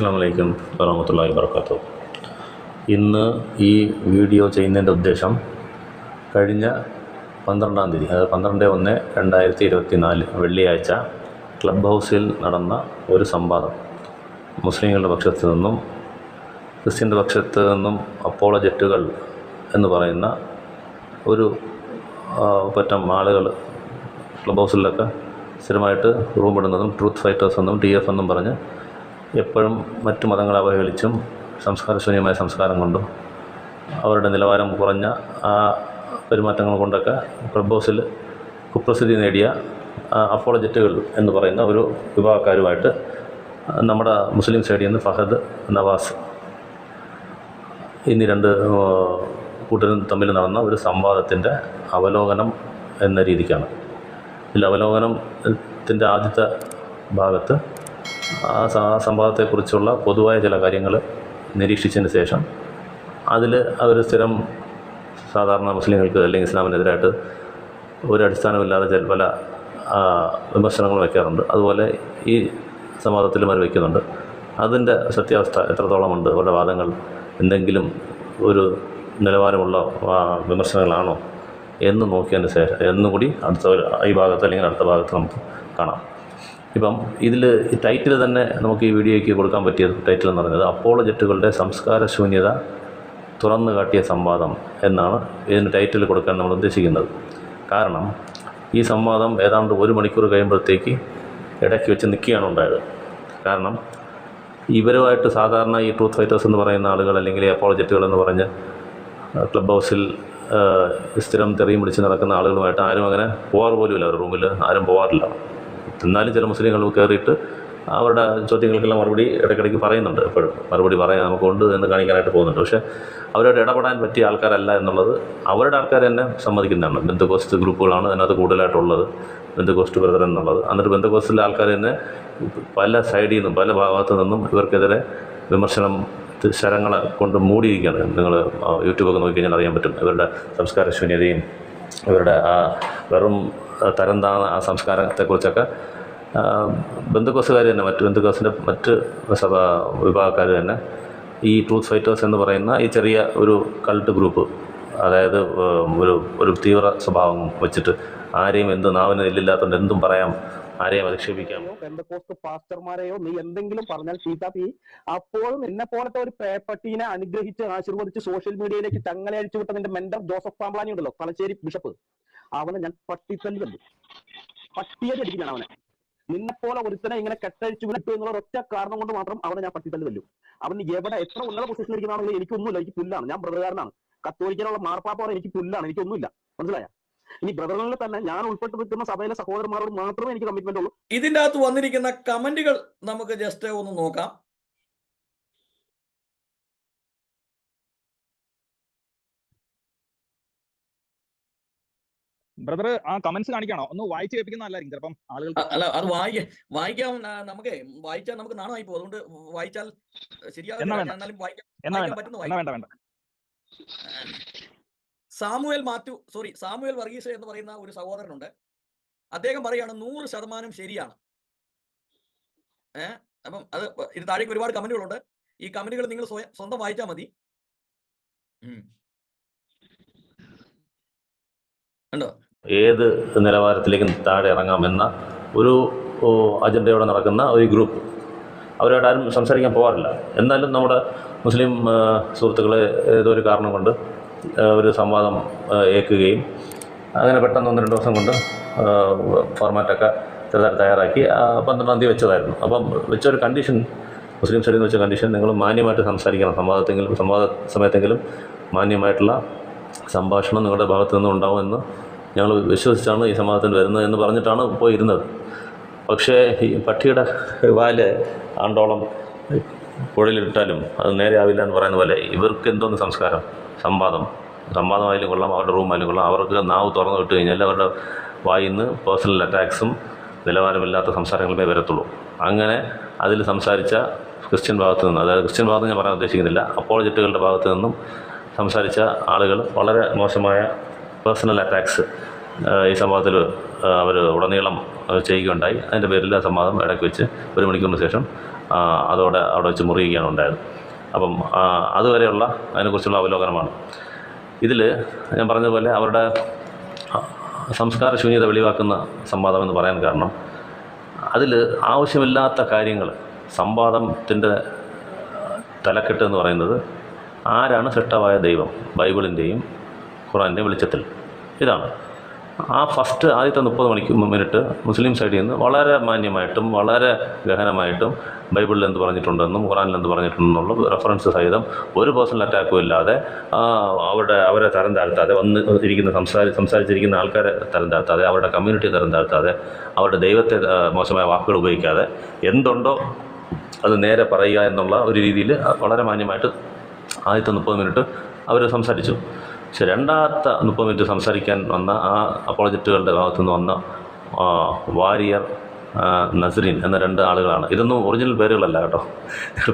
അസ്സലാമു അലൈക്കും വറഹ്മത്തുള്ളാഹി വബറകാതുഹു. ഇന്ന് ഈ വീഡിയോ ചെയ്യുന്നതിൻ്റെ ഉദ്ദേശം കഴിഞ്ഞ 12-ാം തീയതി, അതായത് 12/1/2024 വെള്ളിയാഴ്ച ക്ലബ് ഹൗസിൽ നടന്ന ഒരു സംവാദം, മുസ്ലിങ്ങളുടെ പക്ഷത്തു നിന്നും ക്രിസ്ത്യൻ്റെ പക്ഷത്തു നിന്നും അപ്പോളജറ്റുകൾ എന്ന് പറയുന്ന ഒരു പറ്റം ആളുകൾ ക്ലബ് ഹൗസിലൊക്കെ സ്ഥിരമായിട്ട് റൂമിടുന്നതും ട്രൂത്ത് ഫൈറ്റേഴ്സ് എന്നും TF എന്നും പറഞ്ഞ് എപ്പോഴും മറ്റു മതങ്ങളെ അവഹേളിച്ചും സംസ്കാരശൂന്യമായ സംസ്കാരം കൊണ്ടും അവരുടെ നിലവാരം കുറഞ്ഞ ആ പെരുമാറ്റങ്ങൾ കൊണ്ടൊക്കെ ക്ലബ് ഹൗസിൽ കുപ്രസിദ്ധി നേടിയ അപ്പോളജറ്റുകൾ എന്ന് പറയുന്ന ഒരു വിഭാഗക്കാരുമായിട്ട് നമ്മുടെ മുസ്ലിം സൈഡിൽ നിന്ന് ഫഹദ്, നവാസ് എന്നീ രണ്ട് കൂട്ടരും തമ്മിൽ നടന്ന ഒരു സംവാദത്തിൻ്റെ അവലോകനം എന്ന രീതിക്കാണ്. ഇതിൽ അവലോകനത്തിൻ്റെ ആദ്യത്തെ ഭാഗത്ത് ആ സംവാദത്തെക്കുറിച്ചുള്ള പൊതുവായ ചില കാര്യങ്ങൾ നിരീക്ഷിച്ചതിന് ശേഷം അതിൽ അവർ സ്ഥിരം സാധാരണ മുസ്ലിങ്ങൾക്ക് അല്ലെങ്കിൽ ഇസ്ലാമിനെതിരായിട്ട് ഒരു അടിസ്ഥാനമില്ലാതെ പല വിമർശനങ്ങൾ വയ്ക്കാറുണ്ട്. അതുപോലെ ഈ സംവാദത്തിലും അവർ വയ്ക്കുന്നുണ്ട്. അതിൻ്റെ സത്യാവസ്ഥ എത്രത്തോളമുണ്ട്, അവരുടെ വാദങ്ങൾ എന്തെങ്കിലും ഒരു നിലവാരമുള്ള വിമർശനങ്ങളാണോ എന്ന് നോക്കിയതിന് ശേഷം എന്നുകൂടി ഈ ഭാഗത്ത് അല്ലെങ്കിൽ അടുത്ത ഭാഗത്ത് നമുക്ക് കാണാം. ഇപ്പം ഇതിൽ ഈ ടൈറ്റിൽ തന്നെ നമുക്ക് ഈ വീഡിയോയ്ക്ക് കൊടുക്കാൻ പറ്റിയ ടൈറ്റിൽ എന്ന് പറയുന്നത് അപ്പോളജറ്റുകളുടെ സംസ്കാരശൂന്യത തുറന്നു കാട്ടിയ സംവാദം എന്നാണ് ഇതിന് ടൈറ്റിൽ കൊടുക്കാൻ നമ്മൾ ഉദ്ദേശിക്കുന്നത്. കാരണം ഈ സംവാദം ഏതാണ്ട് 1 മണിക്കൂർ കഴിയുമ്പോഴത്തേക്ക് ഇടയ്ക്ക് വെച്ച് നിൽക്കുകയാണ് ഉണ്ടായത്. കാരണം ഇവരുമായിട്ട് സാധാരണ ഈ ട്രൂത്ത് ഫൈറ്റേഴ്സ് എന്ന് പറയുന്ന ആളുകൾ അല്ലെങ്കിൽ അപ്പോളജറ്റുകൾ എന്ന് പറഞ്ഞ് ക്ലബ് ഹൗസിൽ സ്ഥിരം തെറിയും പിടിച്ച് നടക്കുന്ന ആളുകളുമായിട്ട് ആരും അങ്ങനെ പോകാറ് പോലുമില്ല. അവരുടെ റൂമിൽ ആരും പോകാറില്ല. എന്നാലും ചില മുസ്ലിങ്ങൾ കയറിയിട്ട് അവരുടെ ചോദ്യങ്ങൾക്കെല്ലാം മറുപടി ഇടയ്ക്കിടയ്ക്ക് പറയുന്നുണ്ട്. എപ്പോഴും മറുപടി പറയാൻ നമുക്കുണ്ട് എന്ന് കാണിക്കാനായിട്ട് പോകുന്നുണ്ട്. പക്ഷേ അവരോട് ഇടപെടാൻ പറ്റിയ ആൾക്കാരല്ല എന്നുള്ളത് അവരുടെ ആൾക്കാർ തന്നെ സമ്മതിക്കുന്നതാണ്. ബന്ധുക്കോസ്റ്റ് ഗ്രൂപ്പുകളാണ് അതിനകത്ത് കൂടുതലായിട്ടുള്ളത്, ബന്ധുക്കോസ്റ്റ് ബ്രദർ എന്നുള്ളത്. എന്നിട്ട് ബന്ധുക്കോസ്റ്റിലെ ആൾക്കാർ തന്നെ പല സൈഡിൽ നിന്നും പല ഭാഗത്തു നിന്നും ഇവർക്കെതിരെ വിമർശനം ശരങ്ങളെ കൊണ്ട് മൂടിയിരിക്കുകയാണ്. നിങ്ങൾ യൂട്യൂബൊക്കെ നോക്കിക്കഴിഞ്ഞാൽ അറിയാൻ പറ്റും ഇവരുടെ സംസ്കാരശൂന്യതയും ഇവരുടെ ആ വെറും തരം താഴ്ന്ന ആ സംസ്കാരത്തെക്കുറിച്ചൊക്കെ. ബന്ധുക്കോസുകാർ തന്നെ, മറ്റ് ബന്ധുക്കോസിൻ്റെ മറ്റ് വിഭാഗക്കാർ തന്നെ ഈ ട്രൂത്ത് ഫൈറ്റേഴ്സ് എന്ന് പറയുന്ന ഈ ചെറിയ ഒരു കൾട്ട് ഗ്രൂപ്പ്, അതായത് ഒരു തീവ്ര സ്വഭാവം വെച്ചിട്ട് ആരെയും നാവിന് നെല്ലില്ലാത്തതുകൊണ്ട് എന്തും പറയാം, ആരെയും അധിക്ഷേപിക്കാം. പെന്തക്കോസ്ത് പാസ്റ്റർമാരെയോ നീ എന്തെങ്കിലും പറഞ്ഞാൽ ചീത്താപ്പി, അപ്പോഴും എന്നെ പോലത്തെ ഒരു പേപ്പട്ടീനെ അനുഗ്രഹിച്ച് ആശീർവദിച്ച് സോഷ്യൽ മീഡിയയിലേക്ക് ചങ്ങല അഴിച്ചു വിട്ട നിന്റെ മെന്റർ ജോസഫ് പാമ്പ്ലാനി ഉണ്ടല്ലോ, തലശ്ശേരി ബിഷപ്പ്, അവനെ ഞാൻ പട്ടിത്തല്ല് അടിക്കും. ഞാൻ അവനെ നിന്നെപ്പോലെ ഒരുത്തനെ ഇങ്ങനെ കെട്ടഴിച്ചു വിട്ടു എന്നുള്ള ഒറ്റ കാരണം കൊണ്ട് മാത്രം അവനെ ഞാൻ പട്ടിത്തല്ല് തല്ലും. അവന് എവിടെ എത്ര ഉന്നത പൊസിഷൻ ഇരിക്കുന്നതാണെങ്കിലും എനിക്കൊന്നുമില്ല, എനിക്ക് പുല്ലാണ്. ഞാൻ ബ്രദറുകാരനാണ്. കത്തോലിക്കനുള്ള മാർപ്പാപ്പ എനിക്ക് പുല്ലാണ്, എനിക്കൊന്നുമില്ല. മനസ്സിലായ? ഇനി ബ്രദറുകളിൽ തന്നെ ഞാൻ ഉൾപ്പെട്ട് നിൽക്കുന്ന സഭയിലെ സഹോദരന്മാരോട് മാത്രമേ എനിക്ക് കമ്മിറ്റ്മെന്റ് ഉള്ളൂ. ഇതിൻ്റെ അകത്ത് വന്നിരിക്കുന്ന കമന്റുകൾ നമുക്ക് ജസ്റ്റ് ഒന്ന് നോക്കാം. ബ്രദർ ആ കമന്റ്സ് കാണിക്കണോ? ഒന്ന് വായിച്ച് കേൾപ്പിക്കുന്നതല്ലായിരിക്കും ചിലപ്പം ആളുകൾ. അല്ല, അത് വായിക്കാം. നമുക്ക് വായിച്ചാൽ നമുക്ക് നാണമായി പോകും. അതുകൊണ്ട് വായിച്ചാൽ ശരിയാവില്ല. എന്നാലും വായിക്കാൻ പറ്റുന്ന സാമുവേൽ വർഗീസ് എന്ന് പറയുന്ന ഒരു സഹോദരനുണ്ട്. അദ്ദേഹം പറയാണ് 100% ശരിയാണ്. അപ്പം അത് ഇത് താഴേക്ക് ഒരുപാട് കമന്റുകളുണ്ട്. ഈ കമന്റുകൾ നിങ്ങൾ സ്വന്തം വായിച്ചാൽ മതി. ഉണ്ടോ? ഏത് നിലവാരത്തിലേക്കും താഴെ ഇറങ്ങാമെന്ന ഒരു അജണ്ടയോടെ നടക്കുന്ന ഒരു ഗ്രൂപ്പ്. അവരോട് ആരും സംസാരിക്കാൻ പോകാറില്ല. എന്നാലും നമ്മുടെ മുസ്ലിം സുഹൃത്തുക്കളെ ഏതോ ഒരു കാരണം കൊണ്ട് ഒരു സംവാദം ഏൽക്കുകയും അങ്ങനെ പെട്ടെന്ന് 1-2 ദിവസം കൊണ്ട് ഫോർമാറ്റൊക്കെ ചെറുതായിട്ട് തയ്യാറാക്കി 12-ാം തീയതി വെച്ചതായിരുന്നു. അപ്പം വെച്ചൊരു കണ്ടീഷൻ, മുസ്ലിം സൈഡിൽ നിന്ന് വെച്ച കണ്ടീഷൻ, നിങ്ങൾ മാന്യമായിട്ട് സംസാരിക്കണം. സംവാദ സമയത്തെങ്കിലും മാന്യമായിട്ടുള്ള സംഭാഷണം നിങ്ങളുടെ ഭാഗത്തു നിന്നും ഉണ്ടാവുമെന്ന് ഞങ്ങൾ വിശ്വസിച്ചാണ് ഈ സംവാദത്തിന് വരുന്നത് എന്ന് പറഞ്ഞിട്ടാണ് പോയിരുന്നത്. പക്ഷേ ഈ പട്ടിയുടെ വാല് ആണ്ടോളം കുഴലിട്ടാലും അത് നേരെ ആവില്ല എന്ന് പറയുന്ന പോലെ ഇവർക്ക് എന്തോന്ന് സംസ്കാരം. സംവാദമായാലും കൊള്ളാം, അവരുടെ റൂമായാലും കൊള്ളാം, അവർക്ക് നാവ് തുറന്നു വിട്ട് കഴിഞ്ഞാൽ അവരുടെ വായിൽ നിന്ന് പേഴ്സണൽ അറ്റാക്സും നിലവാരമില്ലാത്ത സംസാരങ്ങളുമേ വരത്തുള്ളൂ. അങ്ങനെ അതിൽ സംസാരിച്ച ക്രിസ്ത്യൻ ഭാഗത്തു നിന്ന്, അതായത് ക്രിസ്ത്യൻ ഭാഗത്ത് ഞാൻ പറയാൻ ഉദ്ദേശിക്കുന്നില്ല, അപ്പോളജറ്റുകളുടെ ഭാഗത്തു നിന്നും സംസാരിച്ച ആളുകൾ വളരെ മോശമായ പേഴ്സണൽ അറ്റാക്സ് ഈ സംവാദത്തിൽ അവർ ഉടനീളം ചെയ്യുകയുണ്ടായി. അതിൻ്റെ പേരിൽ ആ സംവാദം ഇടയ്ക്ക് വെച്ച് 1 മണിക്കൂറിന് ശേഷം അതോടെ അവിടെ വെച്ച് മുറിയുകയാണ് ഉണ്ടായത്. അപ്പം അതുവരെയുള്ള അതിനെക്കുറിച്ചുള്ള അവലോകനമാണ്. ഇതിൽ ഞാൻ പറഞ്ഞതുപോലെ അവരുടെ സംസ്കാര ശൂന്യത വെളിവാക്കുന്ന സംവാദമെന്ന് പറയാൻ കാരണം അതിൽ ആവശ്യമില്ലാത്ത കാര്യങ്ങൾ, സംവാദത്തിൻ്റെ തലക്കെട്ട് എന്ന് പറയുന്നത് ആരാണ് സൃഷ്ടാവായ ദൈവം, ബൈബിളിൻ്റെയും ഖുറാൻ്റെയും വെളിച്ചത്തിൽ. ഇതാണ് ആദ്യത്തെ 30 മിനിറ്റ് മുസ്ലിം സൈഡിൽ നിന്ന് വളരെ മാന്യമായിട്ടും വളരെ ഗഹനമായിട്ടും ബൈബിളിൽ എന്ത് പറഞ്ഞിട്ടുണ്ടെന്നും ഖുറാനിൽ എന്ത് പറഞ്ഞിട്ടുണ്ടെന്നുള്ള റെഫറൻസ് സഹിതം ഒരു പേഴ്സണൽ അറ്റാക്കും ഇല്ലാതെ അവരെ തരം താഴ്ത്താതെ സംസാരിച്ചിരിക്കുന്ന ആൾക്കാരെ തരം താഴ്ത്താതെ അവരുടെ കമ്മ്യൂണിറ്റി തരം താഴ്ത്താതെ അവരുടെ ദൈവത്തെ മോശമായ വാക്കുകൾ ഉപയോഗിക്കാതെ എന്തുണ്ടോ അത് നേരെ പറയുക എന്നുള്ള ഒരു രീതിയിൽ വളരെ മാന്യമായിട്ട് ആദ്യത്തെ 30 മിനിറ്റ് അവർ സംസാരിച്ചു. പക്ഷെ രണ്ടാമത്തെ 30 മിനിറ്റ് സംസാരിക്കാൻ വന്ന ആ അപ്പോളജറ്റുകളുടെ ഭാഗത്തുനിന്ന് വന്ന വാരിയർ, നസ്രീൻ എന്ന 2 ആളുകളാണ്. ഇതൊന്നും ഒറിജിനൽ പേരുകളല്ല കേട്ടോ,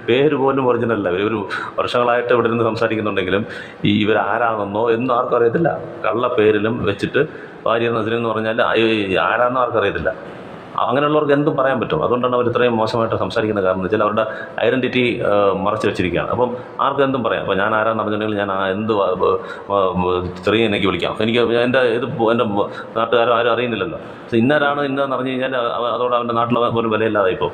പേര് പോലും ഒറിജിനൽ അല്ല. ഇവർ വർഷങ്ങളായിട്ട് ഇവിടെ നിന്ന് സംസാരിക്കുന്നുണ്ടെങ്കിലും ഇവരാരാണെന്നോ എന്നും ആർക്കും അറിയത്തില്ല. കള്ള പേരിലും വെച്ചിട്ട് വാരിയർ, നസ്രീൻ എന്ന് പറഞ്ഞാൽ ആരാണെന്നോ ആർക്കും അറിയത്തില്ല. അങ്ങനെയുള്ളവർക്ക് എന്തും പറയാൻ പറ്റും. അതുകൊണ്ടാണ് അവർ ഇത്രയും മോശമായിട്ട് സംസാരിക്കുന്ന കാരണം എന്ന് വെച്ചാൽ അവരുടെ ഐഡൻറ്റിറ്റി മറച്ചു വെച്ചിരിക്കുകയാണ്. അപ്പം ആർക്കും എന്തും പറയാം. അപ്പോൾ ഞാൻ ആരാന്ന് പറഞ്ഞിട്ടുണ്ടെങ്കിൽ ഞാൻ എന്ത് ചെറിയ എനിക്ക് വിളിക്കാം, എനിക്ക് എൻ്റെ നാട്ടുകാരോ ആരും അറിയുന്നില്ലല്ലോ. ഇന്നരാണ് ഇന്നതെന്ന് പറഞ്ഞു കഴിഞ്ഞാൽ അതോടെ അവൻ്റെ നാട്ടിൽ പോലും വിലയില്ലാതെ ഇപ്പോൾ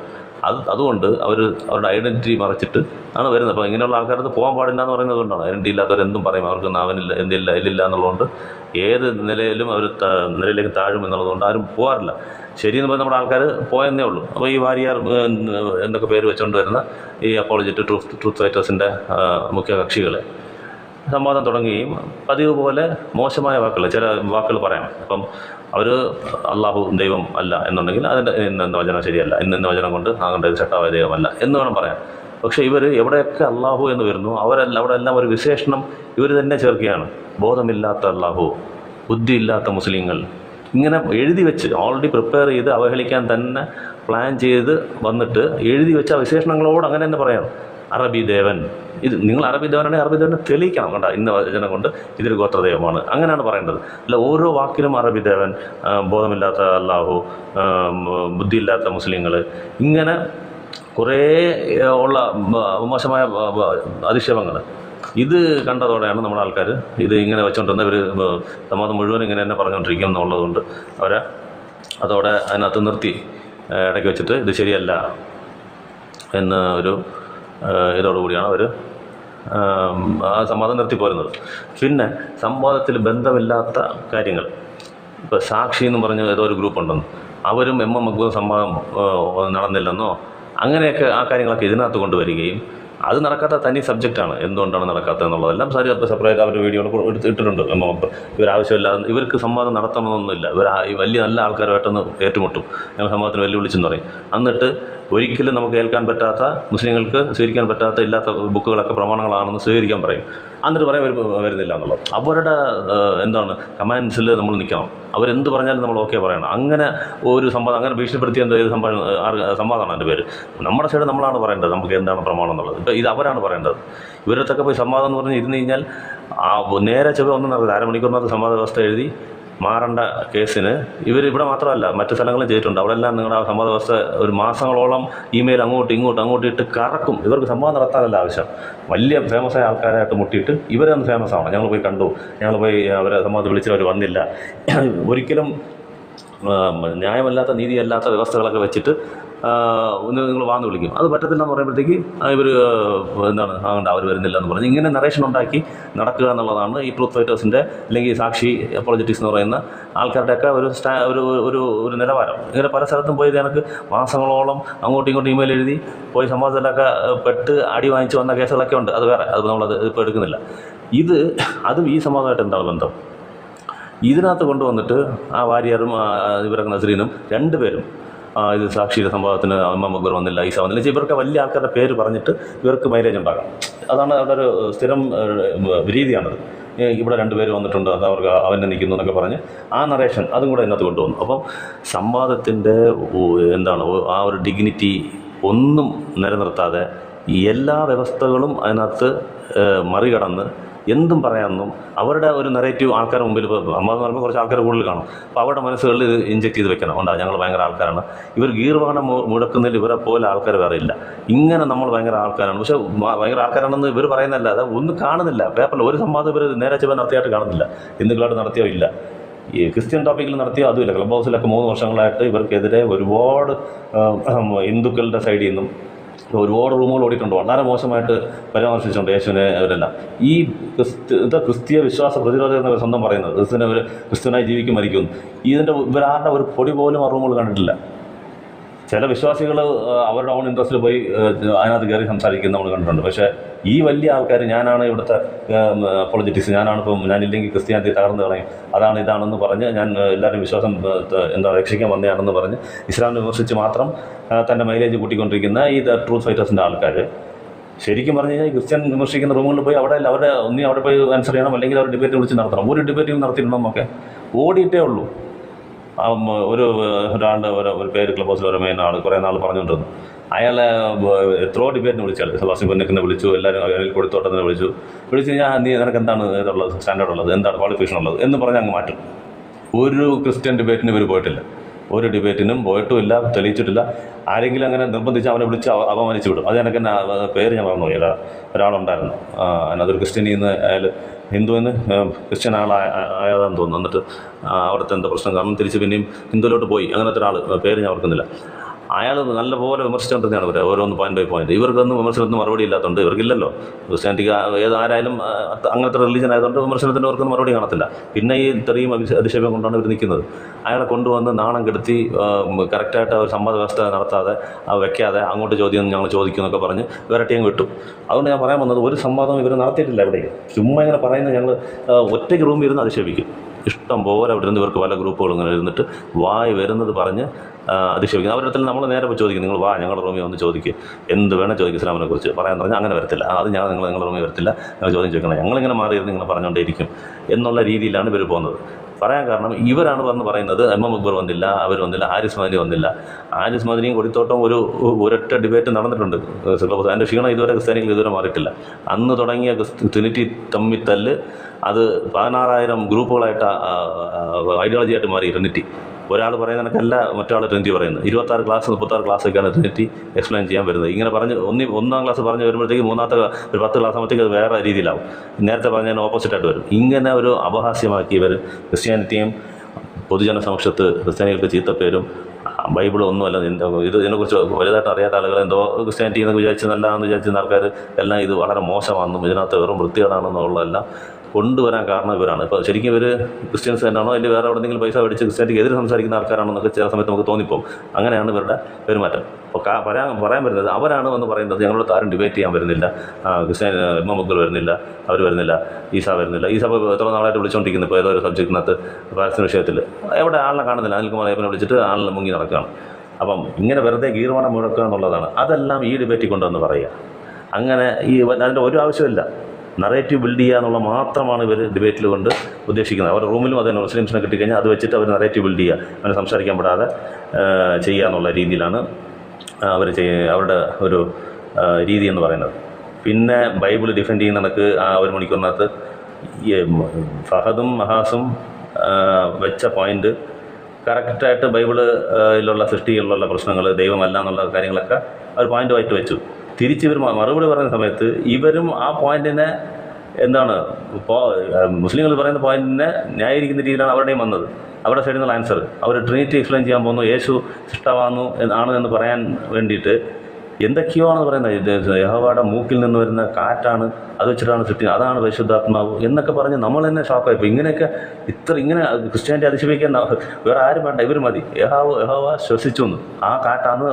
അതുകൊണ്ട് അവരുടെ ഐഡൻറ്റിറ്റി മറച്ചിട്ട് ആണ് വരുന്നത്. അപ്പോൾ ഇങ്ങനെയുള്ള ആൾക്കാർക്ക് പോകാൻ പാടില്ല എന്ന് പറയുന്നത് കൊണ്ടാണ്. ഐഡൻറ്റിറ്റി ഇല്ലാത്തവരെന്തും പറയും, അവർക്ക് അവനില്ല എന്തില്ല എല്ലില്ല എന്നുള്ളതുകൊണ്ട് ഏത് നിലയിലും അവർ നിലയിലേക്ക് താഴും എന്നുള്ളതുകൊണ്ട് ആരും പോകാറില്ല. ശരിയെന്ന് പറഞ്ഞാൽ നമ്മുടെ ആൾക്കാർ പോയെന്നേ ഉള്ളൂ. അപ്പോൾ ഈ വാരിയർ എന്തൊക്കെ പേര് വെച്ചുകൊണ്ട് വരുന്ന ഈ അപ്പോളജറ്റ് ട്രൂത്ത് ഫൈറ്റേഴ്സിൻ്റെ മുഖ്യ കക്ഷികളെ സംവാദം തുടങ്ങുകയും പതിവ് പോലെ മോശമായ ചില വാക്കുകൾ പറയാം. അപ്പം അവർ അള്ളാഹു ദൈവം അല്ല എന്നുണ്ടെങ്കിൽ അതിൻ്റെ ഇന്ന വചനം ശരിയല്ല, ഇന്ന വചനം കൊണ്ട് ആകേണ്ട ഇത് ചട്ടാവായ ദൈവമല്ല എന്ന് വേണം പറയാം. പക്ഷേ ഇവർ എവിടെയൊക്കെ അള്ളാഹു എന്ന് വരുന്നു അവിടെ എല്ലാം ഒരു വിശേഷണം ഇവർ തന്നെ ചേർക്കുകയാണ്. ബോധമില്ലാത്ത അള്ളാഹു, ബുദ്ധിയില്ലാത്ത മുസ്ലിങ്ങൾ, ഇങ്ങനെ എഴുതി വെച്ച് ഓൾറെഡി പ്രിപ്പയർ ചെയ്ത് അവഹേളിക്കാൻ തന്നെ പ്ലാൻ ചെയ്ത് വന്നിട്ട് എഴുതി വെച്ച വിശേഷണങ്ങളോട് അങ്ങനെ തന്നെ പറയണം. അറബി ദേവൻ, ഇത് നിങ്ങൾ അറബി ദേവനാണെങ്കിൽ അറബി ദേവനെ തെളിയിക്കണം. കണ്ട ഇന്ന വചനം കൊണ്ട് ഇതൊരു ഗോത്രദൈവമാണ്, അങ്ങനെയാണ് പറയേണ്ടത്. അല്ല ഓരോ വാക്കിലും അറബി ദേവൻ, ബോധമില്ലാത്ത അള്ളാഹു, ബുദ്ധിയില്ലാത്ത മുസ്ലിങ്ങൾ, ഇങ്ങനെ കുറേ ഉള്ള മോശമായ അധിക്ഷേപങ്ങൾ. ഇത് കണ്ടതോടെയാണ് നമ്മുടെ ആൾക്കാർ ഇത് ഇങ്ങനെ വെച്ചുകൊണ്ടിരുന്ന ഇവർ സംവാദം മുഴുവൻ ഇങ്ങനെ തന്നെ പറഞ്ഞുകൊണ്ടിരിക്കും എന്നുള്ളതുകൊണ്ട് അവരെ അതോടെ അതിനകത്ത് നിർത്തി ഇടയ്ക്ക് വെച്ചിട്ട് ഇത് ശരിയല്ല എന്ന ഒരു ഇതോടുകൂടിയാണ് അവർ ആ സംവാദം നിർത്തിപ്പോരുന്നത്. പിന്നെ സംവാദത്തിൽ ബന്ധമില്ലാത്ത കാര്യങ്ങൾ, ഇപ്പോൾ സാക്ഷി എന്ന് പറഞ്ഞ ഏതോ ഒരു ഗ്രൂപ്പുണ്ടെന്ന്, അവരും മക്ബൂൽ സംവാദം നടന്നില്ലെന്നോ അങ്ങനെയൊക്കെ ആ കാര്യങ്ങളൊക്കെ ഇതിനകത്ത് കൊണ്ടുവരികയും അത് നടക്കാത്ത തനി സബ്ജക്റ്റാണ്. എന്തുകൊണ്ടാണ് നടക്കാത്തത് എന്നുള്ളതെല്ലാം സെപ്പറേറ്റ് അവർ വീഡിയോകൾ ഇട്ടിട്ടുണ്ട്. ഇവരാവശ്യമില്ലാതെ ഇവർക്ക് സംവാദം നടത്തണമെന്നൊന്നുമില്ല. വലിയ നല്ല ആൾക്കാരുമായിട്ടൊന്ന് ഏറ്റുമുട്ടും, ഞങ്ങൾ സംവാദത്തിന് വെല്ലുവിളിച്ചെന്ന് പറയും. എന്നിട്ട് ഒരിക്കലും നമുക്ക് കേൾക്കാൻ പറ്റാത്ത, മുസ്ലിങ്ങൾക്ക് സ്വീകരിക്കാൻ പറ്റാത്ത ഇല്ലാത്ത ബുക്കുകളൊക്കെ പ്രമാണങ്ങളാണെന്ന് സ്വീകരിക്കാൻ പറയും. എന്നിട്ട് പറയാൻ വരുന്നില്ല എന്നുള്ളത്. അവരുടെ കമാൻഡ്സിൽ നമ്മൾ നിൽക്കണം. അവരെന്ത് പറഞ്ഞാലും നമ്മൾ ഓക്കെ പറയണം. അങ്ങനെ ഒരു സംവാദം അങ്ങനെ ഭീഷണിപ്പെടുത്തിയ ഏത് സംവാദമാണ് എൻ്റെ പേര്. നമ്മുടെ സൈഡ് നമ്മളാണ് പറയേണ്ടത് നമുക്ക് എന്താണ് പ്രമാണം എന്നുള്ളത്. ഇപ്പോൾ ഇത് അവരാണ് പറയേണ്ടത്. ഇവരടുത്തൊക്കെ പോയി സംവാദം എന്ന് പറഞ്ഞ് ഇരുന്ന് കഴിഞ്ഞാൽ നേരെ ഒന്നും നടക്കില്ല. അരമണിക്കൂറിനകത്ത് സംവാദ വ്യവസ്ഥ എഴുതി മാറേണ്ട കേസിന് ഇവിടെ മാത്രമല്ല മറ്റു സ്ഥലങ്ങളും ചെയ്തിട്ടുണ്ട്. അവിടെല്ലാം നിങ്ങളുടെ സംവാദ വ്യവസ്ഥ ഒരു മാസങ്ങളോളം ഇമെയിൽ അങ്ങോട്ടും ഇട്ട് കറക്കും. ഇവർക്ക് സംവാദം നടത്താനല്ല ആവശ്യം. വലിയ ഫേമസായ ആൾക്കാരായിട്ട് മുട്ടിയിട്ട് ഇവരൊന്ന് ഫേമസ് ആവണം. ഞങ്ങൾ പോയി കണ്ടു, ഞങ്ങൾ പോയി അവരെ സംവാദം വിളിച്ചവർ വന്നില്ല. ഒരിക്കലും ന്യായമല്ലാത്ത നീതിയല്ലാത്ത വ്യവസ്ഥകളൊക്കെ വെച്ചിട്ട് നിങ്ങൾ വാന്ന് വിളിക്കും. അത് പറ്റത്തില്ല എന്ന് പറയുമ്പോഴത്തേക്ക് ഇവർ അവർ വരുന്നില്ല എന്ന് പറഞ്ഞ് ഇങ്ങനെ നറേഷൻ ഉണ്ടാക്കി നടക്കുക എന്നുള്ളതാണ് ഈ ട്രൂത്ത് ഫൈറ്റേഴ്സിൻ്റെ അല്ലെങ്കിൽ സാക്ഷി അപ്പോളജറ്റിക്സ് എന്ന് പറയുന്ന ആൾക്കാരുടെയൊക്കെ ഒരു നിലവാരം. ഇങ്ങനെ പല സ്ഥലത്തും പോയി എനിക്ക് മാസങ്ങളോളം അങ്ങോട്ടും ഇമെയിൽ എഴുതി പോയി സംവാദത്തിലൊക്കെ പെട്ട് അടി വാങ്ങിച്ച് വന്ന കേസുകളൊക്കെ ഉണ്ട്. അത് വേറെ, അത് നമ്മളത് ഇപ്പോൾ എടുക്കുന്നില്ല. അതും ഈ സംവാദമായിട്ട് എന്താണ് ബന്ധം? ഇതിനകത്ത് കൊണ്ടുവന്നിട്ട് ആ വാരിയറും ഇവരൊക്കെ നസ്രീനും 2 പേരും ഇത് സാക്ഷിയുടെ സംഭവത്തിന് മക്ബർ വന്നില്ല, ഈസ വന്നില്ല, ഇവർക്ക് വലിയ ആൾക്കാരുടെ പേര് പറഞ്ഞിട്ട് ഇവർക്ക് മൈലേജ് ഉണ്ടാക്കാം. അതാണ് അവിടെ ഒരു സ്ഥിരം രീതിയാണത്. ഇവിടെ 2 പേര് വന്നിട്ടുണ്ട്, അത് അവർക്ക് അവനെ നിൽക്കുന്നു എന്നൊക്കെ പറഞ്ഞ് ആ നറേഷൻ അതും കൂടെ അതിനകത്ത് കൊണ്ടുവന്നു. അപ്പം സംവാദത്തിൻ്റെ ആ ഒരു ഡിഗ്നിറ്റി ഒന്നും നിലനിർത്താതെ എല്ലാ വ്യവസ്ഥകളും അതിനകത്ത് മറികടന്ന് എന്തും പറയാമെന്നും അവരുടെ ഒരു നെറേറ്റീവ് ആൾക്കാരുടെ മുമ്പിൽ ഇപ്പോൾ അമ്മാന്ന് പറയുമ്പോൾ കുറച്ച് ആൾക്കാർ കൂടുതൽ കാണും. അപ്പോൾ അവരുടെ മനസ്സുകളിൽ ഇത് ഇഞ്ചെക്ട് ചെയ്ത് വെക്കണം. ഉണ്ടാകും ഞങ്ങൾ ഭയങ്കര ആൾക്കാരാണ്, ഇവർ ഗീർവാണം മുടക്കുന്നതിൽ ഇവരെ പോലെ ആൾക്കാർ വേറെ ഇല്ല, ഇങ്ങനെ നമ്മൾ ഭയങ്കര ആൾക്കാരാണ്. പക്ഷേ ഭയങ്കര ആൾക്കാരാണെന്ന് ഇവർ പറയുന്നതല്ല, അത് ഒന്നും കാണുന്നില്ല പേപ്പറിൽ. ഒരു സംവാദം ഇവർ നേരെ ചൊവ്വേ നടത്തിയായിട്ട് കാണുന്നില്ല, ഹിന്ദുക്കളായിട്ട് നടത്തിയോ ഇല്ല, ഈ ക്രിസ്ത്യൻ ടോപ്പിക്കിൽ നടത്തിയോ അതുമില്ല. ക്ലബ് ഹൗസിലൊക്കെ 3 വർഷങ്ങളായിട്ട് ഇവർക്കെതിരെ ഒരുപാട് ഹിന്ദുക്കളുടെ സൈഡിൽ നിന്നും ഒരുപാട് റൂമുകൾ ഓടിയിട്ടുണ്ട്, വളരെ മോശമായിട്ട് പരാമർശിച്ചിട്ടുണ്ട് യേശുവിനെ. അവരെല്ലാം ഈ ക്രിസ്തീയ വിശ്വാസ പ്രതിരോധം എന്നവർ സ്വന്തം പറയുന്നത്, ക്രിസ്ത്യനായി ജീവിക്കും മരിക്കും, ഇതിൻ്റെ ഇവരാരുടെ ഒരു പൊടി പോലും ആ റൂമുകൾ കണ്ടിട്ടില്ല. ചില വിശ്വാസികൾ അവരുടെ ഓൺ ഇൻട്രസ്റ്റിൽ പോയി അതിനകത്ത് കയറി സംസാരിക്കുന്ന നമ്മൾ കണ്ടിട്ടുണ്ട്. പക്ഷേ ഈ വലിയ ആൾക്കാർ, ഞാനാണ് ഇവിടുത്തെ അപ്പോളജറ്റിക്സ്, ഞാനില്ലെങ്കിൽ ക്രിസ്ത്യാനിറ്റി തകർന്നു കളയും, അതാണ് ഇതാണെന്ന് പറഞ്ഞ്, ഞാൻ എല്ലാവരും വിശ്വാസം രക്ഷിക്കാൻ വന്നതാണെന്ന് പറഞ്ഞ് ഇസ്ലാമിനെ വിമർശിച്ച് മാത്രം തൻ്റെ മൈലേജ് കൂട്ടിക്കൊണ്ടിരിക്കുന്ന ഈ ട്രൂത്ത് ഫൈറ്റേഴ്സിൻ്റെ ആൾക്കാർ ശരിക്കും പറഞ്ഞു കഴിഞ്ഞാൽ ക്രിസ്ത്യൻ വിമർശിക്കുന്ന റൂമുകളിൽ പോയി അവിടെ പോയി ആൻസർ ചെയ്യണം, അല്ലെങ്കിൽ അവർ ഡിബേറ്റ് വിളിച്ച് നടത്തണം. ഒരു ഡിബേറ്റും നടത്തിയിട്ടുണ്ടെന്നൊക്കെ ഓടിയിട്ടേ ഉള്ളൂ. ഒരാളുടെ ഒരു പേര് ക്ലബ് ഹൗസിൽ ഒരു മെയിൻ ആൾ കുറേ നാൾ പറഞ്ഞുകൊണ്ടിരുന്നു. അയാളെ എത്രയോ ഡിബേറ്റിന് വിളിച്ചാൽ സെബാസ്റ്റ്യൻ പൊന്നക്കിനെ വിളിച്ചു, എല്ലാവരും അതിൽ കൊടുത്തോട്ടത്തിനെ വിളിച്ചു കഴിഞ്ഞാൽ നിനക്ക് എന്താണ് ഇതുള്ളത്, സ്റ്റാൻഡേർഡ് ഉള്ളത്, എന്താണ് ക്വാളിഫിക്കേഷൻ ഉള്ളത് എന്ന് പറഞ്ഞ് അങ്ങ് മാറ്റും. ഒരു ക്രിസ്ത്യൻ ഡിബേറ്റിന് ഇവർ പോയിട്ടില്ല, ഒരു ഡിബേറ്റിനും പോയിട്ടുമില്ല, തെളിയിച്ചിട്ടില്ല. ആരെങ്കിലും അങ്ങനെ നിർബന്ധിച്ച് അവനെ വിളിച്ച് അപമാനിച്ചു വിടും. അത് എനിക്ക് പേര് ഞാൻ മറന്നുപോയി. ഒരാളുണ്ടായിരുന്നു, അതൊരു ക്രിസ്ത്യനിൽ നിന്ന് അയാൾ ഹിന്ദുവിൽ നിന്ന് ക്രിസ്ത്യൻ ആയതാണെന്ന് തോന്നുന്നു. എന്നിട്ട് അവിടുത്തെ എന്താ പ്രശ്നം കാരണം തിരിച്ച് പിന്നെയും ഹിന്ദുവിലോട്ട് പോയി. അങ്ങനത്തെ ഒരാൾ, പേര് ഞാൻ ഓർക്കുന്നില്ല. അയാൾ നല്ലപോലെ വിമർശിച്ചുകൊണ്ടിരുന്നതാണ് ഇവർ ഓരോന്ന് പോയിന്റ് ബൈ പോയിന്റ്. ഇവർക്കൊന്നും വിമർശനത്തിന് മറുപടി ഇല്ലാത്തതുകൊണ്ട്, ഇവർക്കില്ലല്ലോ ക്രിസ്ത്യാനിറ്റിക്ക് ഏതാരായാലും അങ്ങനത്തെ റിലീജൻ ആയതുകൊണ്ട് വിമർശനത്തിന് അവർക്കൊന്നും മറുപടി കാണത്തില്ല. പിന്നെ ഈ ഇത്രയും അധിക്ഷേപം കൊണ്ടാണ് ഇവർ നിൽക്കുന്നത്. അയാളെ കൊണ്ടുവന്ന് നാണം കെടുത്തി കറക്റ്റായിട്ട് ഒരു സംവാദ വ്യവസ്ഥ നടത്താതെ വെക്കാതെ അങ്ങോട്ട് ചോദ്യം ഞങ്ങൾ ചോദിക്കുമെന്നൊക്കെ പറഞ്ഞ് വിരട്ടിയും വിട്ടു. അതുകൊണ്ട് ഞാൻ പറയാൻ വന്നത്, ഒരു സംവാദം ഇവർ നടത്തിയിട്ടില്ല എവിടേക്ക്. ചുമ്മാ ഇങ്ങനെ പറയുന്നത്, ഞങ്ങൾ ഒറ്റയ്ക്ക് റൂമിൽ ഇരുന്ന് അധിക്ഷേപിക്കും. ഇഷ്ടം പോലെ അവിടെ ഇരുന്ന് ഇവർക്ക് പല ഗ്രൂപ്പുകൾ ഇങ്ങനെ ഇരുന്നിട്ട് വായി വരുന്നത് പറഞ്ഞ് അധിക്ഷേപിക്കുന്നത്. അവരുടെ അടുത്ത് നമ്മൾ നേരെ പോയി ചോദിക്കും, നിങ്ങൾ ഞങ്ങളുടെ റൂമിൽ വന്ന് ചോദിക്കുക, എന്ത് വേണം ചോദിക്കുക ഇസ്ലാമിനെ കുറിച്ച് പറയാൻ പറഞ്ഞാൽ അങ്ങനെ വരത്തില്ല. അത് നിങ്ങളുടെ റൂമിൽ വരത്തില്ല, ഞങ്ങൾ ചോദ്യം ചോദിക്കണം, ഞങ്ങളിങ്ങനെ മാറിയിരുന്ന് നിങ്ങൾ പറഞ്ഞുകൊണ്ടേയിരിക്കും എന്നുള്ള രീതിയിലാണ് ഇവർ പോകുന്നത്. പറയാൻ കാരണം ഇവരാണ് പറയുന്നത് എം.എം. അക്ബർ വന്നില്ല, അവർ വന്നില്ല, ഹാരിസ് മദനി വന്നില്ല. ഹാരിസ് മദനിയും കൊടിത്തോട്ടം ഒരൊറ്റ ഡിബേറ്റ് നടന്നിട്ടുണ്ട്. അതിൻ്റെ ക്ഷീണം ഇതുവരെ ക്രിസ്ത്യാനികൾ ഇതുവരെ മാറിയിട്ടില്ല. അന്ന് തുടങ്ങിയ ട്രിനിറ്റി തമ്മിത്തല്ല് അത് 16,000 ഗ്രൂപ്പുകളായിട്ട് ഐഡിയോളജിയായിട്ട് മാറി ട്രിനിറ്റി. ഒരാൾ പറയുന്നതിനൊക്കെയല്ല മറ്റൊരാൾ ട്രിനിറ്റി പറയുന്നത്. 26 ക്ലാസ് 36 ക്ലാസ്സൊക്കെയാണ് ട്രിനിറ്റി എക്സ്പ്ലെയിൻ ചെയ്യാൻ വരുന്നത്. ഇങ്ങനെ പറഞ്ഞ് ഒന്നാം ക്ലാസ് പറഞ്ഞ് വരുമ്പോഴത്തേക്ക് മൂന്നാമത്തെ ഒരു 10 ക്ലാസ് ആകുമ്പോഴത്തേക്ക് അത് വേറെ രീതിയിലാവും. നേരത്തെ പറഞ്ഞതിന് ഓപ്പോസിറ്റായിട്ട് വരും. ഇങ്ങനെ ഒരു അപഹാസ്യമാക്കി ഇവർ ക്രിസ്ത്യാനിറ്റിയും പൊതുജന സമക്ഷത്ത് ക്രിസ്ത്യാനികൾക്ക് ചീത്തപ്പേരും ബൈബിളും ഒന്നുമല്ല. ഇതിനെക്കുറിച്ച് വലുതായിട്ട് അറിയാത്ത ആളുകൾ എന്തോ ക്രിസ്ത്യാനിറ്റി എന്ന് നല്ലതാണെന്ന് വിചാരിച്ചിരുന്ന ആൾക്കാർ എല്ലാം ഇത് വളരെ മോശമാണെന്നും ഇതിനകത്ത് വെറും വൃത്തികേടാണെന്നുള്ളതെല്ലാം കൊണ്ടുവരാൻ കാരണം ഇവരാണ്. ഇപ്പോൾ ശരിക്കും ഇവർ ക്രിസ്ത്യൻസ് തന്നെയാണോ അല്ലെങ്കിൽ വേറെ എവിടെയെങ്കിലും പൈസ മേടിച്ച് ക്രിസ്ത്യാനിറ്റിക്ക് എതിരെ സംസാരിക്കുന്ന ആൾക്കാരാണോ എന്നൊക്കെ ചില സമയത്ത് നമുക്ക് തോന്നിപ്പോകും. അങ്ങനെയാണ് ഇവരുടെ പെരുമാറ്റം. അപ്പോൾ പറയാൻ വരുന്നത്, അവരാണ് വന്ന് പറയുന്നത് ഞങ്ങളോട് ആരും ഡിബേറ്റ് ചെയ്യാൻ വരുന്നില്ല, എം.എം. അക്ബർ വരുന്നില്ല, അവർ വരുന്നില്ല, ഈസ വരുന്നില്ല. ഈസ എത്ര നാളായിട്ട് വിളിച്ചുകൊണ്ടിരിക്കുന്നു. ഇപ്പോൾ ഏതോ ഒരു സബ്ജക്റ്റിനകത്ത് പാലസ്തീൻ വിഷയത്തിൽ എവിടെ ആളിനെ കാണുന്നില്ല, അനിൽകുമാർ അയ്യപ്പനെ വിളിച്ചിട്ട് ആളിനെ മുങ്ങി നടക്കുകയാണ്. അപ്പം ഇങ്ങനെ വെറുതെ ഗീർവാണം മുഴക്കുക എന്നുള്ളതാണ്. അതെല്ലാം ഈ ഡിബേറ്റിൽ കൊണ്ടുവന്ന് പറയുക. അങ്ങനെ അതിൻ്റെ ഒരു ആവശ്യമില്ല. നറേറ്റീവ് ബിൽഡ് ചെയ്യുക എന്നുള്ള മാത്രമാണ് ഇവർ ഡിബേറ്റിൽ കൊണ്ട് ഉദ്ദേശിക്കുന്നത്. അവരുടെ റൂമിലും അതന്നെ മുസ്ലിംസിനെ കിട്ടിക്കഴിഞ്ഞാൽ അത് വെച്ചിട്ട് അവർ നറേറ്റീവ് ബിൽഡ് ചെയ്യുക, അങ്ങനെ സംസാരിക്കാൻ പെടാതെ ചെയ്യുക എന്നുള്ള രീതിയിലാണ് അവരുടെ ഒരു രീതി എന്ന് പറയുന്നത്. പിന്നെ ബൈബിൾ ഡിഫെൻഡ് ചെയ്യുന്ന കണക്ക് ആ 1 മണിക്കൂറിനകത്ത് ഫഹദും മഹാസും വെച്ച പോയിന്റ് കറക്റ്റായിട്ട് ബൈബിളിലുള്ള സൃഷ്ടികളിലുള്ള പ്രശ്നങ്ങൾ ദൈവമല്ല എന്നുള്ള കാര്യങ്ങളൊക്കെ അവർ പോയിൻ്റുമായിട്ട് വെച്ചു. തിരിച്ച് ഇവർ മറുപടി പറയുന്ന സമയത്ത് ഇവരും ആ പോയിന്റിനെ എന്താണ് ഇപ്പോൾ മുസ്ലിങ്ങൾ പറയുന്ന പോയിന്റിനെ ന്യായീകരിക്കുന്ന രീതിയിലാണ് അവരുടെയും വന്നത്. അവരുടെ സൈഡിൽ നിന്നുള്ള ആൻസർ അവർ ട്രിനിറ്റി എക്സ്പ്ലെയിൻ ചെയ്യാൻ പോകുന്നു, യേശു സൃഷ്ടാവാണ് എന്ന് പറയാൻ വേണ്ടിയിട്ട് എന്തൊക്കെയോ ആണെന്ന് പറയുന്നത്. യഹോവയുടെ മൂക്കിൽ നിന്ന് വരുന്ന കാറ്റാണ്, അത് വെച്ചിട്ടാണ് സൃഷ്ടി, അതാണ് പരിശുദ്ധാത്മാവ് എന്നൊക്കെ പറഞ്ഞ് നമ്മൾ തന്നെ ഷോക്കായിപ്പോൾ. ഇങ്ങനെയൊക്കെ ഇങ്ങനെ ക്രിസ്ത്യാനിറ്റി അധിക്ഷേപിക്കാൻ വേറെ ആരും വേണ്ട, ഇവർ മതി. യഹോവ ശ്വസിച്ചു എന്ന്, ആ കാറ്റാണ്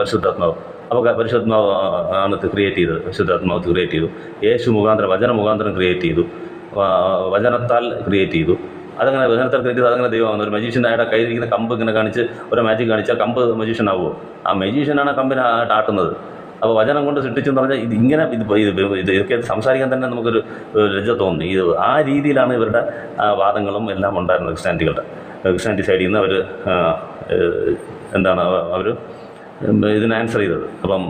പരിശുദ്ധാത്മാവ്. അപ്പോൾ പരിശുദ്ധാത്മാവ് ആണ് ക്രിയേറ്റ് ചെയ്തത്, പരിശുദ്ധാത്മാവ് ക്രിയേറ്റ് ചെയ്തു. യേശു മുഖാന്തരം, വചന മുഖാന്തരം ക്രിയേറ്റ് ചെയ്തു, വചനത്താൽ ക്രിയേറ്റ് ചെയ്തു. അതങ്ങനെ വചനത്താൽ ക്രിയേറ്റ് ചെയ്ത് അതങ്ങനെ ദൈവമാകുന്നു. ഒരു മജീഷ്യൻ അയാളുടെ കയ്യിലിരിക്കുന്ന കമ്പ് ഇങ്ങനെ കാണിച്ച് ഒരു മാജിക് കാണിച്ചാൽ കമ്പ് മജീഷ്യൻ ആവുമോ? ആ മജീഷ്യനാണ് കമ്പിനെ ആട്ടുന്നത്. അപ്പോൾ വചനം കൊണ്ട് സൃഷ്ടിച്ചെന്ന് പറഞ്ഞാൽ ഇതൊക്കെ സംസാരിക്കാൻ തന്നെ നമുക്കൊരു ലജ്ജ തോന്നി. ആ രീതിയിലാണ് ഇവരുടെ വാദങ്ങളും എല്ലാം ഉണ്ടായിരുന്നത്. ക്രിസ്ത്യാനിറ്റി സൈഡിൽ നിന്ന് അവർ അവർ ഇതിന് ആൻസർ ചെയ്തത്. അപ്പം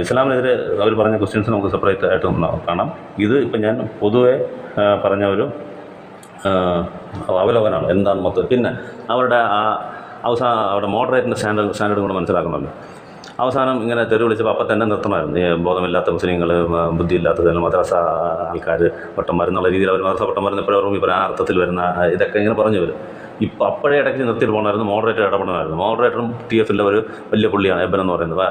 ഇസ്ലാമിനെതിരെ അവർ പറഞ്ഞ ക്വസ്റ്റ്യൻസ് നമുക്ക് സെപ്പറേറ്റ് ആയിട്ട് കാണാം. ഇത് ഇപ്പം ഞാൻ പൊതുവെ പറഞ്ഞ ഒരു അവലോകനമാണ് എന്താണ് മൊത്തം. പിന്നെ അവരുടെ അവരുടെ മോഡറേറ്റിൻ്റെ സ്റ്റാൻഡേർഡ് കൂടെ മനസ്സിലാക്കണമല്ലോ. അവസാനം ഇങ്ങനെ തെരുവ് വിളിച്ചപ്പോൾ അപ്പം തന്നെ നിർത്തണമായിരുന്നു. ഈ ബോധമില്ലാത്ത മുസ്ലിങ്ങൾ, ബുദ്ധിയില്ലാത്തത്, മദ്രസ ആൾക്കാർ, പൊട്ടന്മാർ എന്നുള്ള രീതിയിൽ അവർ മദ്രസ പൊട്ടന്മാർ എപ്പോഴും റൂമിൽ പറയാൻ അർത്ഥത്തിൽ വരുന്ന ഇതൊക്കെ ഇങ്ങനെ പറഞ്ഞു വരും. ഇപ്പം അപ്പോഴേ ഇടയ്ക്ക് നിർത്തിയിട്ട് പോകണമായിരുന്നു. മോഡറേറ്റർ ഇടപെടണമായിരുന്നു. മോഡറേറ്ററും TF-ലെ ഒരു വലിയ പുള്ളിയാണ് എബൻ എന്ന് പറയുന്നത്.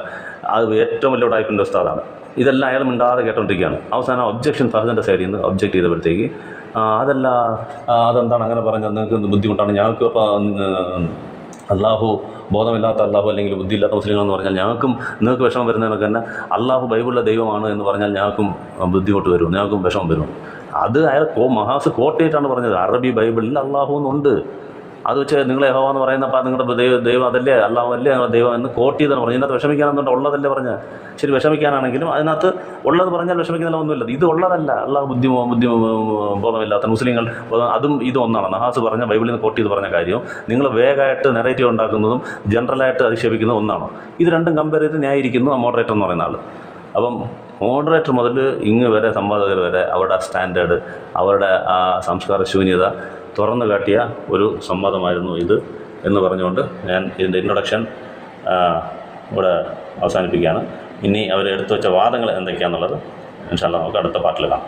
അത് ഏറ്റവും വലിയ ടൈപ്പിൻ്റെ ഉസ്താദാണ്. ഇതെല്ലാം അയാൾ മിണ്ടാതെ കേട്ടോണ്ടിരിക്കുകയാണ്. അവസാനം ഒബ്ജക്ഷൻ ഫഹദിൻ്റെ സൈഡിൽ നിന്ന് ഒബ്ജക്റ്റ് ചെയ്തപ്പോഴത്തേക്ക് അതെന്താണ് അങ്ങനെ പറഞ്ഞത്, നിങ്ങൾക്ക് ബുദ്ധിമുട്ടാണ്, ഞങ്ങൾക്ക് അള്ളാഹു ബോധമില്ലാത്ത അള്ളാഹു അല്ലെങ്കിൽ ബുദ്ധിയില്ലാത്ത മുസ്ലിങ്ങളെന്ന് പറഞ്ഞാൽ നിങ്ങൾക്ക് വിഷമം വരുന്നതിനൊക്കെ തന്നെ അള്ളാഹു ബൈബിളിലെ ദൈവമാണ് എന്ന് പറഞ്ഞാൽ ഞങ്ങൾക്കും ബുദ്ധിമുട്ട് വരും, ഞങ്ങൾക്കും വിഷമം വരും. അത് അയാൾ മഹാസ് കോട്ട് ചെയ്തിട്ടാണ് പറഞ്ഞത്. അറബി ബൈബിളിൽ അള്ളാഹു എന്നുണ്ട്. അത് വെച്ച് നിങ്ങൾ യഹോവ എന്ന് പറയുന്നപ്പോൾ നിങ്ങളുടെ ദൈവം അതല്ലേ, അള്ളാഹു അല്ലേ ദൈവം എന്ന് കോട്ട് ചെയ്താണ് പറഞ്ഞത്. ഇതിനകത്ത് വിഷമിക്കാനെന്നുണ്ട് ഉള്ളതല്ലേ പറഞ്ഞത്. ശരി, വിഷമിക്കാനാണെങ്കിലും അതിനകത്ത് ഉള്ളത് പറഞ്ഞാൽ വിഷമിക്കുന്നില്ല ഒന്നുമില്ല. ഇത് ഉള്ളതല്ല. അള്ളാഹു ബുദ്ധി ബോധമില്ലാത്ത മുസ്ലിങ്ങൾ അതും ഇതും ഒന്നാണ്. നഹാസ് പറഞ്ഞ ബൈബിളിൽ നിന്ന് കോട്ട് ചെയ്ത് പറഞ്ഞ കാര്യം നിങ്ങൾ വേഗമായിട്ട് നെറേറ്റീവ് ഉണ്ടാക്കുന്നതും ജനറലായിട്ട് അധിക്ഷേപിക്കുന്നതും ഒന്നാണ്. ഇത് രണ്ടും കമ്പയർ ചെയ്ത് ന്യായീകരിക്കുന്നു മോഡറേറ്റർ എന്ന് പറയുന്ന ആൾ. അപ്പം മോഡറേറ്റർ മുതൽ ഇങ്ങ് വരെ സംവാദകർ വരെ അവരുടെ സ്റ്റാൻഡേർഡ്, അവരുടെ ആ സംസ്കാര ശൂന്യത തുറന്നു കാട്ടിയ ഒരു സംവാദമായിരുന്നു ഇത് എന്ന് പറഞ്ഞുകൊണ്ട് ഞാൻ ഇതിൻ്റെ ഇൻട്രൊഡക്ഷൻ ഇവിടെ അവസാനിപ്പിക്കുകയാണ്. ഇനി അവർ എടുത്തു വെച്ച വാദങ്ങൾ എന്തൊക്കെയാണെന്നുള്ളത് ഇൻഷാ അല്ലാഹ് നമുക്ക് അടുത്ത പാർട്ടിൽ കാണാം.